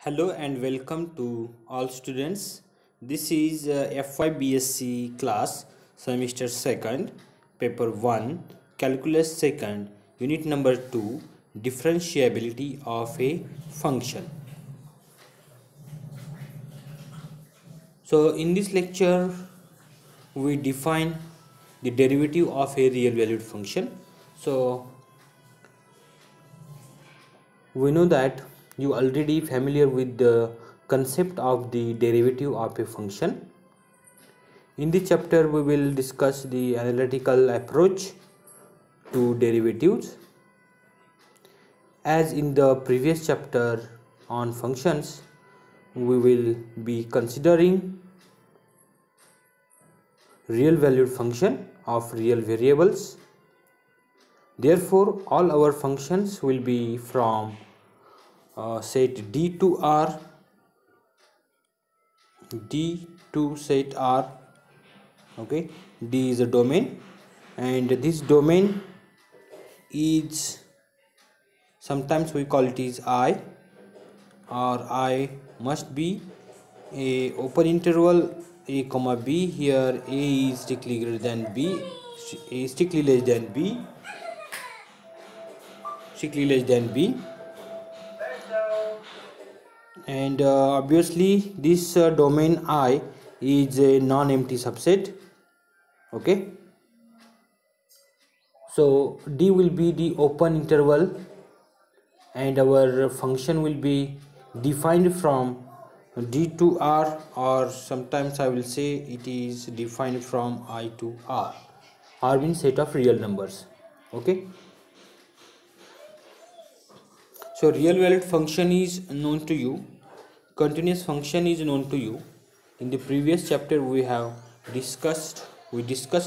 Hello and welcome to all students. This is FY BSc class semester 2nd, paper 1, calculus 2nd, unit number 2, differentiability of a function. So in this lecture we define the derivative of a real valued function. So we know that you already familiar with the concept of the derivative of a function. In this chapter we will discuss the analytical approach to derivatives. As in the previous chapter on functions, we will be considering real valued function of real variables. Therefore all our functions will be from set D to R, D to set R. Okay, D is a domain and this domain is, sometimes we call it is I, or I must be a open interval a comma b. Here a is strictly greater than b, a is strictly less than b, and obviously this domain I is a non-empty subset. Okay, so D will be the open interval and our function will be defined from D to R, or sometimes I will say it is defined from I to R. R means set of real numbers. Okay, so real valued function is known to you, continuous function is known to you. In the previous chapter we discussed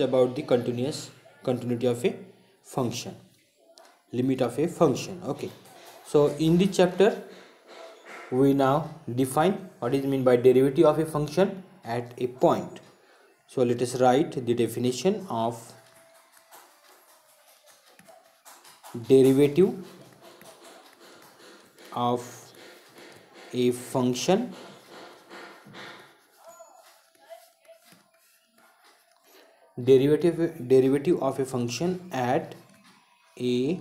about the continuity of a function, limit of a function. Okay, so in this chapter we now define what is meant by derivative of a function at a point. So let us write the definition of derivative of a function. Derivative of a function at a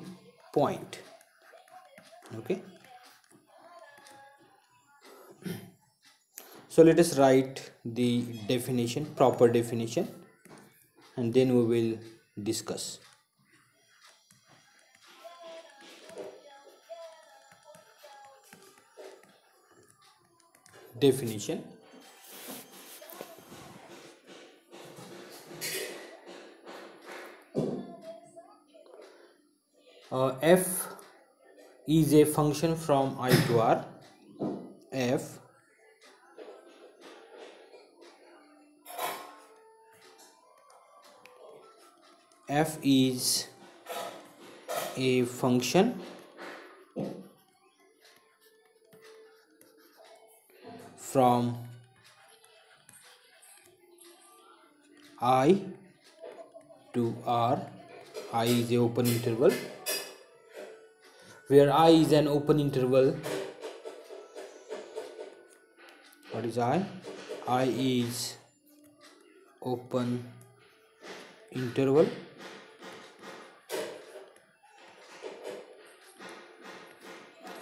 point. Okay, so let us write the definition, proper definition, and then we will discuss. Definition: f is a function from I to R. F is a function from I to R. I is a open interval. Where I is an open interval, what is I? I is open interval.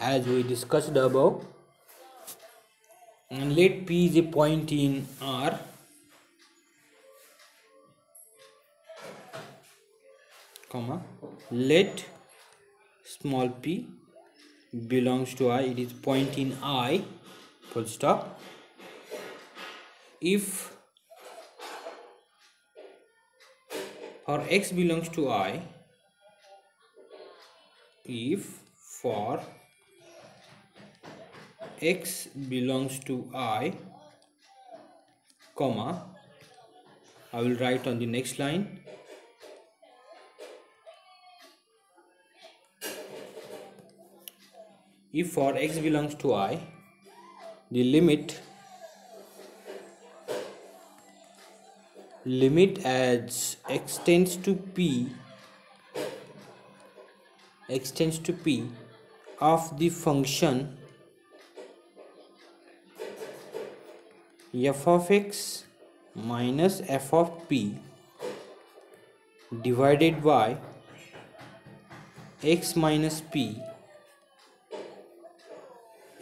As we discussed above, and let P is a point in R, comma, let small p belongs to I, it is point in I, full stop. If for x belongs to I, if for x belongs to I, comma, I will write on the next line, if for x belongs to I, the limit as x tends to p of the function f of x minus f of p divided by x minus p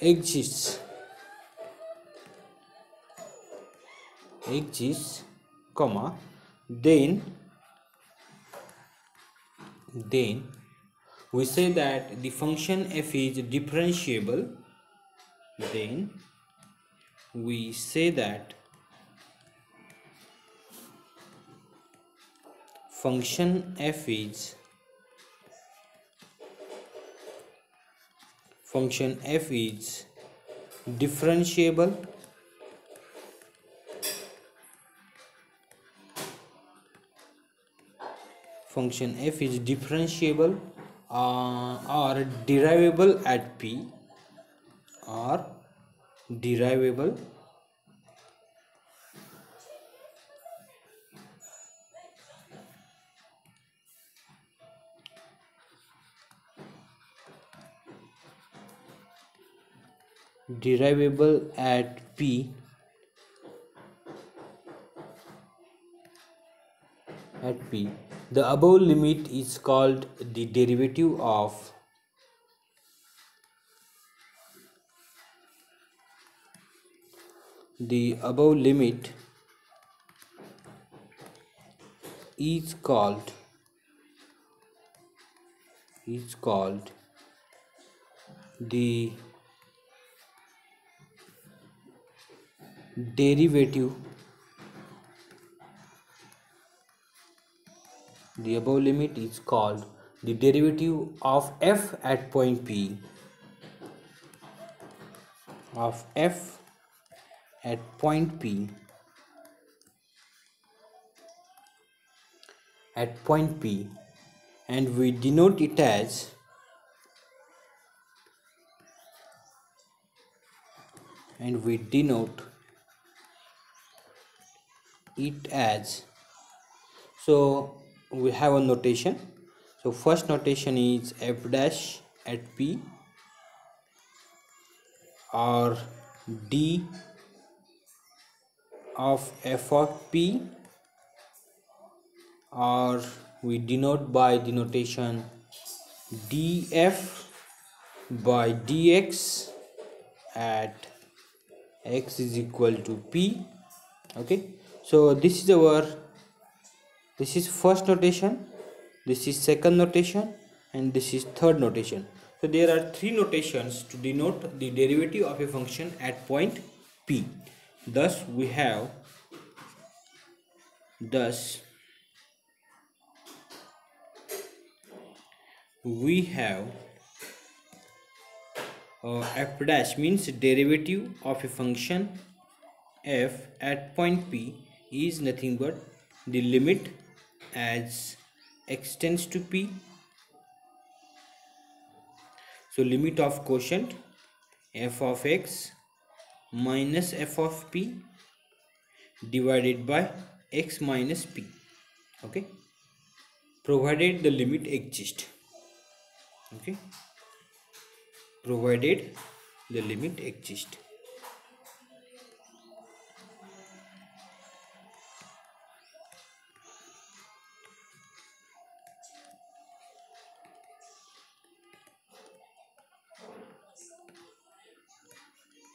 exists, comma, then we say that the function f is differentiable. Then we say that function f is differentiable or derivable at p, or derivable at p The above limit is called the derivative of the above limit is called the derivative of f at point p, and we denote it as so we have a notation. So first notation is f dash at p, or d of f of p, or we denote by the notation df by dx at x is equal to p. Okay, so this is first notation, this is second notation, and this is third notation. So there are three notations to denote the derivative of a function at point p. Thus we have f dash means derivative of a function f at point p is nothing but the limit as x tends to p. So limit of quotient f of x minus f of p divided by x minus p. Okay, provided the limit exists. Okay, provided the limit exists.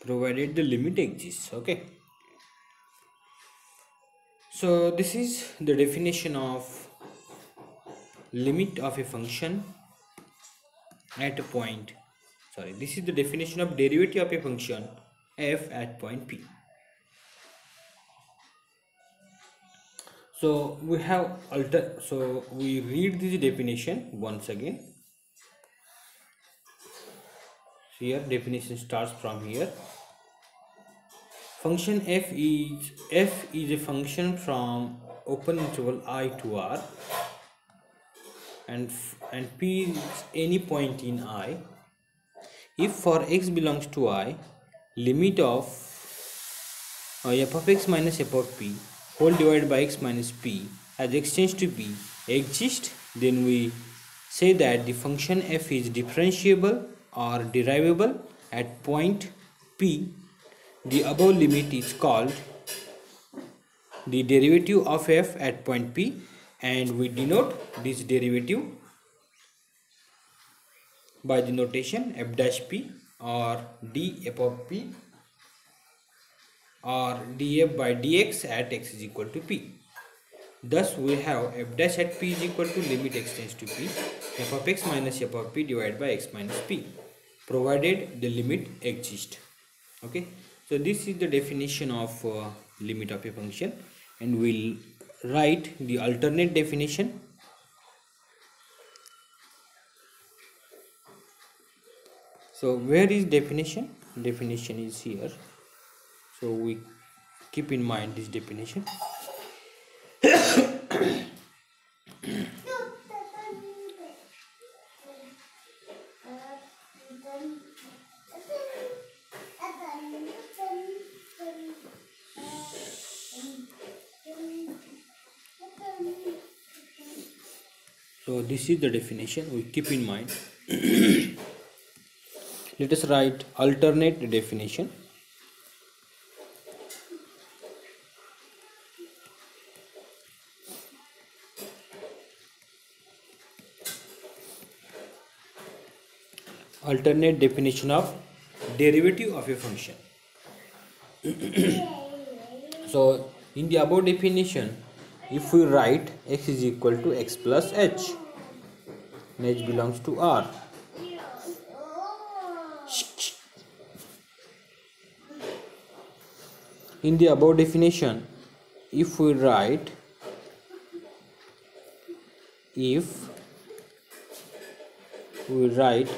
Provided the limit exists. Okay, so this is the definition of limit of a function at a point, this is the definition of derivative of a function f at point p. So we have so we read this definition once again. Here definition starts from here. Function f is a function from open interval I to r, and p is any point in I. If for x belongs to I, limit of f of x minus f of p whole divided by x minus p as x tends to p exists, then we say that the function f is differentiable or derivable at point p The above limit is called the derivative of f at point P, and we denote this derivative by the notation f dash P or df of P or df by dx at x is equal to P. Thus we have f dash at P is equal to limit x tends to P f of x minus f of P divided by x minus P, provided the limit exists. Okay, so this is the definition of limit of a function, and we'll write the alternate definition. So where is definition? Definition is here, so we keep in mind this definition. So this is the definition we keep in mind. Let us write alternate definition. Alternate definition of derivative of a function. So in the above definition, if we write x is equal to x plus h, and h belongs to R, in the above definition, if we write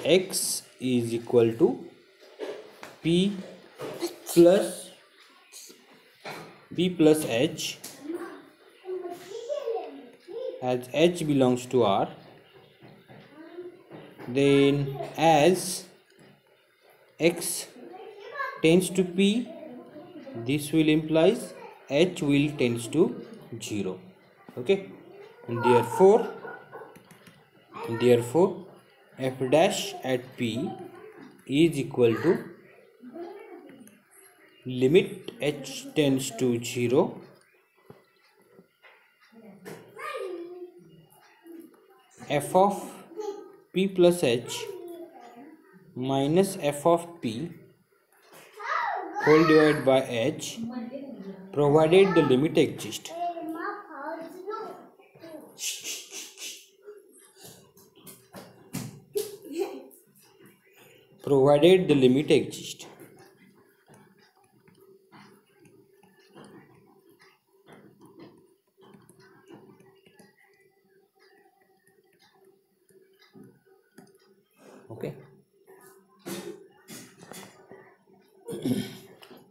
x is equal to p plus h, as h belongs to R, then as x tends to p, this will implies h will tends to 0. Okay, and therefore f dash at p is equal to limit h tends to 0 f of p plus h minus f of p whole divided by h, provided the limit exists. Provided the limit exists. Okay.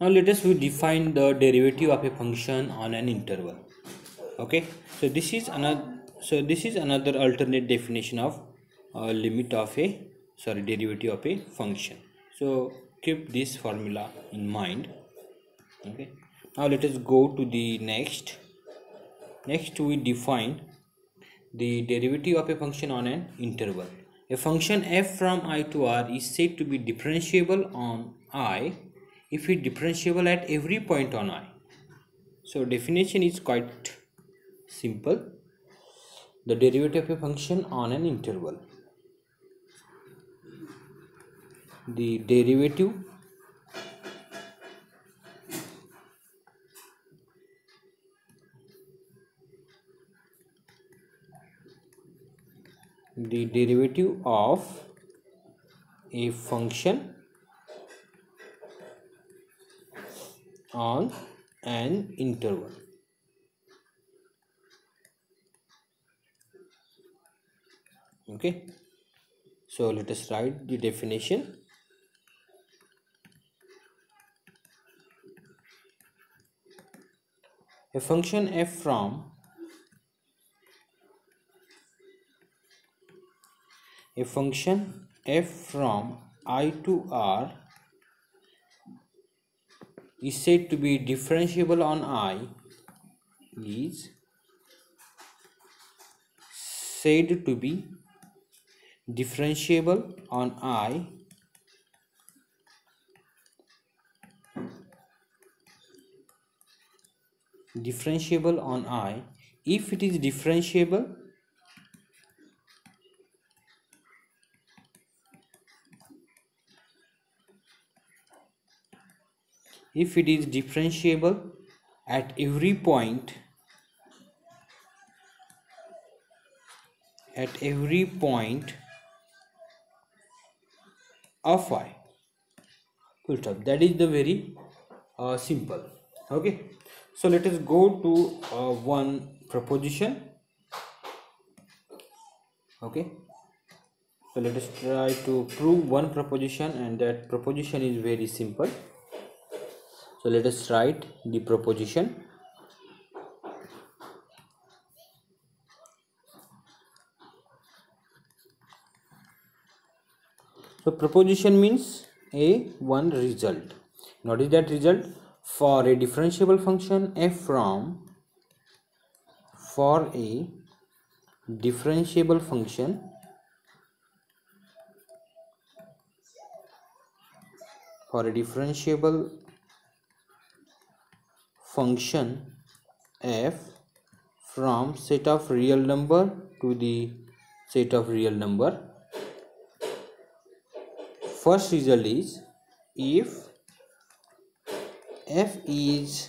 Now let us define the derivative of a function on an interval. Okay, so this is another alternate definition of derivative of a function. So keep this formula in mind. Okay, now let us go to the next we define the derivative of a function on an interval. A function f from I to R is said to be differentiable on I if it differentiable at every point on I. So definition is quite simple. The derivative of a function on an interval. The derivative of a function on an interval. Okay, so let us write the definition. A function f from I to R is said to be differentiable on I differentiable on I. If it is differentiable, at every point of I, full stop. That is the very simple. Okay, so let us go to one proposition. Okay, so let us try to prove one proposition, and that proposition is very simple. So let us write the proposition. So proposition means one result. What is that result? For a differentiable function f from, for a differentiable function f from set of real number to the set of real number. First result is if f is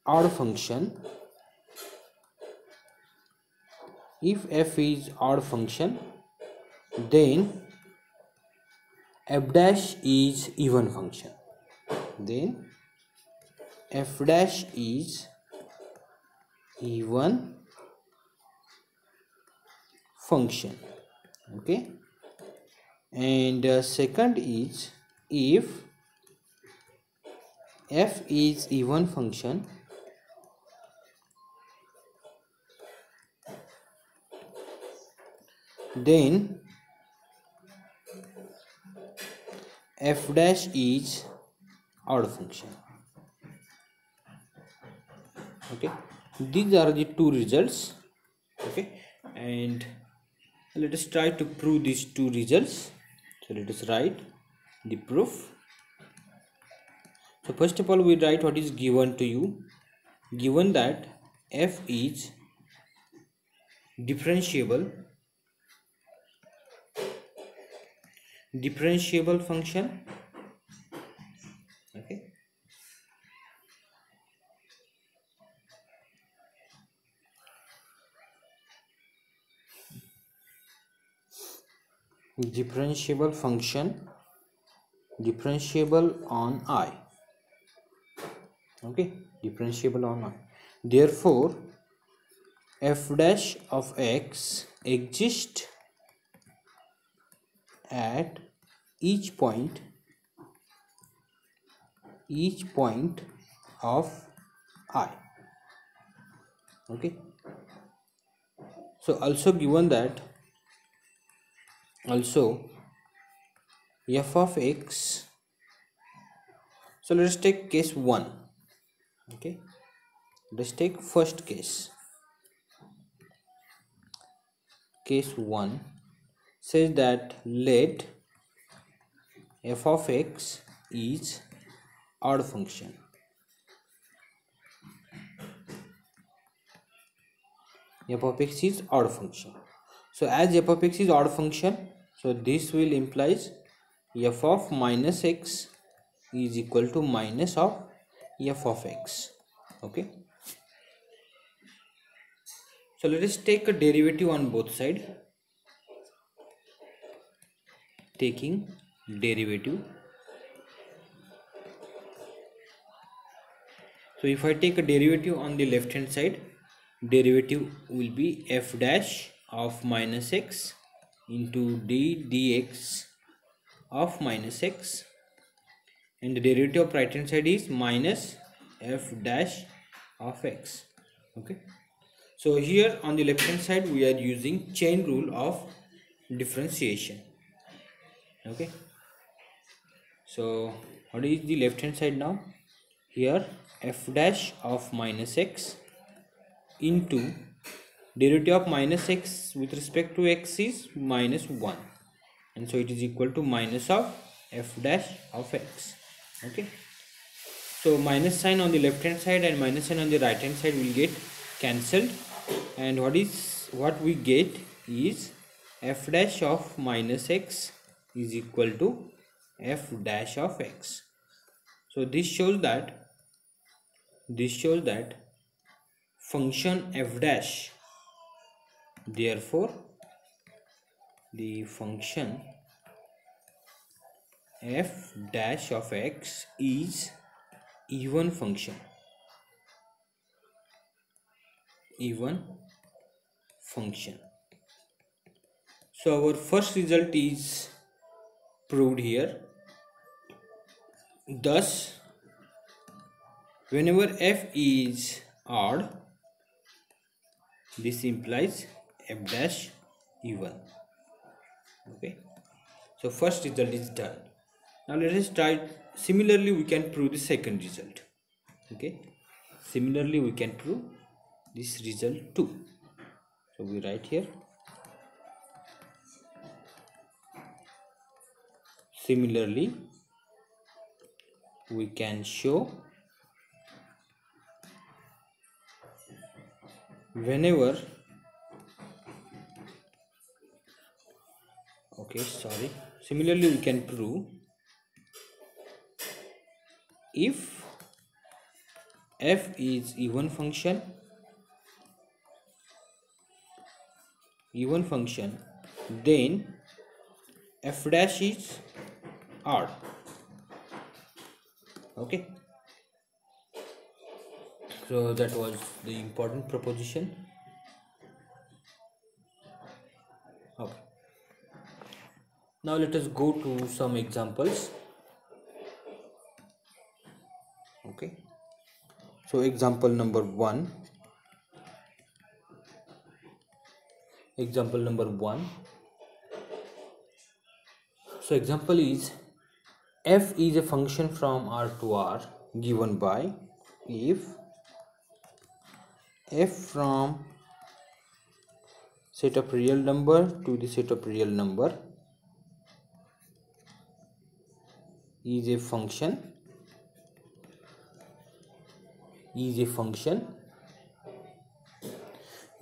odd function, then f dash is even function. Okay, and second is if f is even function, then f dash is odd function. Okay, these are the two results. Okay, and let us try to prove these two results. So let us write the proof. So first of all, we write what is given to you. Given that f is differentiable function. Okay, differentiable on I. Okay, differentiable on I. Therefore f dash of x exists at each point of I. Okay, so also given that f of x, so let us take case 1. Okay, let's take first case. Case 1 says that let f of x is odd function. F of x is odd function. So as f of x is odd function, so this will implies f of minus x is equal to minus of f of x. Okay, so let us take a derivative on both sides. Taking derivative, so if I take a derivative on the left hand side, derivative will be f dash of minus x into d dx of minus x, and the derivative of right hand side is minus f dash of x. Okay, so here on the left hand side we are using chain rule of differentiation. Okay, so what is the left hand side now? Here f dash of minus x into derivative of minus x with respect to x is minus 1, and so it is equal to minus of f dash of x. Okay, So minus sign on the left hand side and minus sign on the right hand side will get cancelled, and what we get is f dash of minus x is equal to f dash of x. So this shows that function f dash, therefore the function f dash of x is even function. So our first result is proved here. Thus, whenever f is odd, this implies f dash even. Okay, so first result is done. Now let us try. Similarly, we can prove the second result. Okay, similarly we can prove this result too. So we write here, similarly we can show whenever similarly we can prove if f is even function, then f dash is odd. Okay, so that was the important proposition. Okay, now let us go to some examples. Okay, so example number one. So example is f is a function from R to R given by if f from set of real number to the set of real number is a function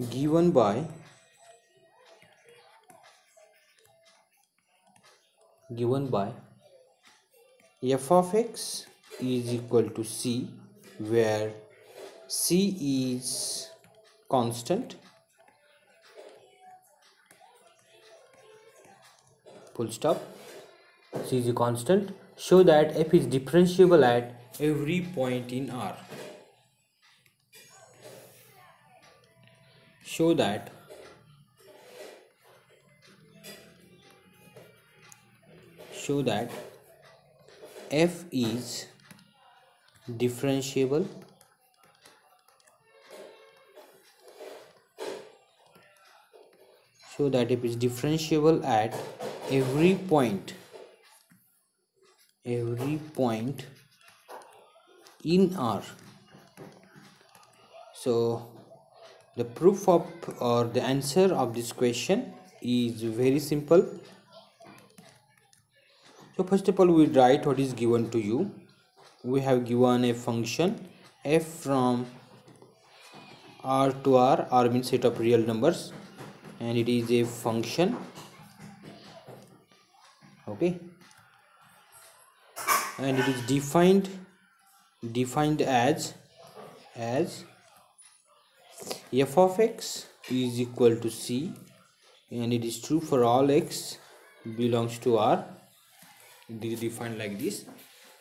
given by f of x is equal to c, where c is constant, full stop. C is a constant. Show that f is differentiable at every point in R. Show that f is differentiable at every point in R. So the proof of or the answer of this question is very simple. So first of all, we write what is given to you. We have given a function f from R to R. R means set of real numbers, and it is a function. Okay, and it is defined as f of x is equal to c, and it is true for all x belongs to R. It is defined like this,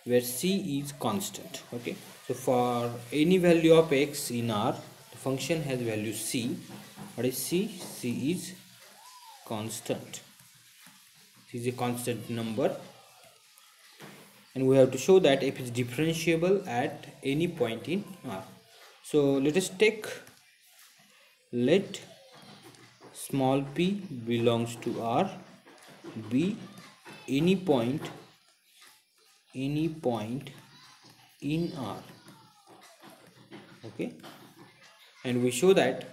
where c is constant. Okay, so for any value of x in R, the function has value c. What is c? C is constant. C is a constant number, and we have to show that f is differentiable at any point in R. So let us take, let small p belongs to R be any point in R. Okay, and we show that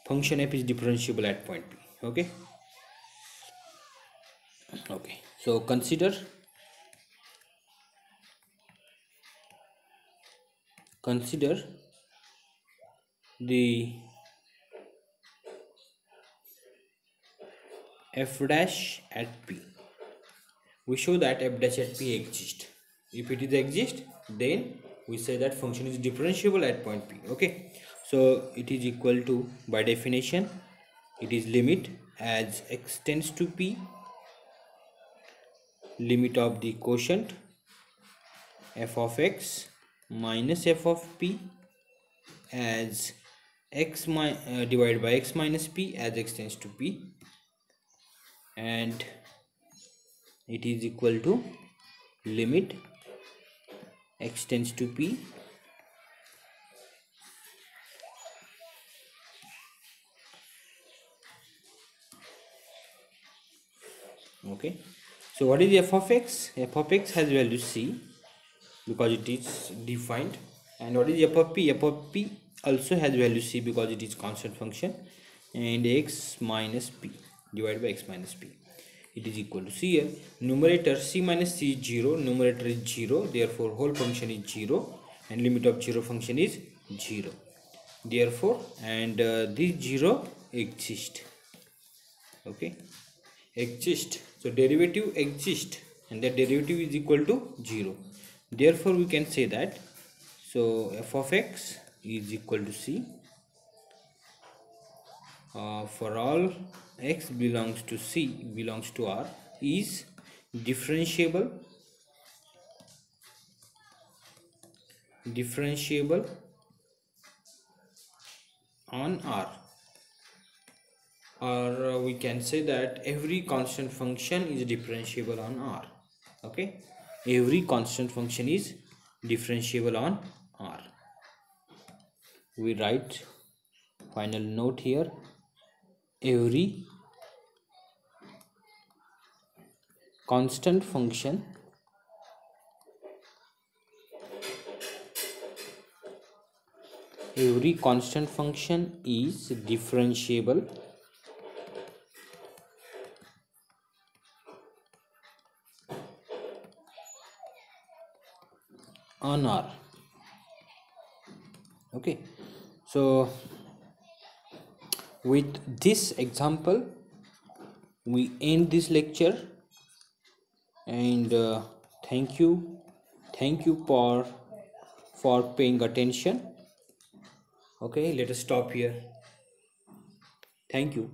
function f is differentiable at point P. Okay, so consider consider the f dash at p. We show that f dash at p exists. If it is exist, then we say that function is differentiable at point p. Okay, so it is equal to, by definition, it is limit as x tends to p, limit of the quotient f of x minus f of p as divided by x minus p as x tends to p, and it is equal to limit x tends to p okay. So what is f of x? F of x has value c because it is defined. And what is f of p? F of p also has value c because it is constant function, and x minus p divided by x minus p, it is equal to c. Here numerator c minus c is 0, numerator is 0, therefore whole function is 0, and limit of 0 function is 0, therefore, and this 0 exists. Okay, exist, so derivative exists, and that derivative is equal to 0, therefore we can say that, so f of x is equal to c for all x belongs to c belongs to R is differentiable on R, or we can say that every constant function is differentiable on R. Okay, every constant function is differentiable on R. We write final note here, every constant function is differentiable on R. Okay, so with this example we end this lecture, and thank you for paying attention. Okay, let us stop here. Thank you.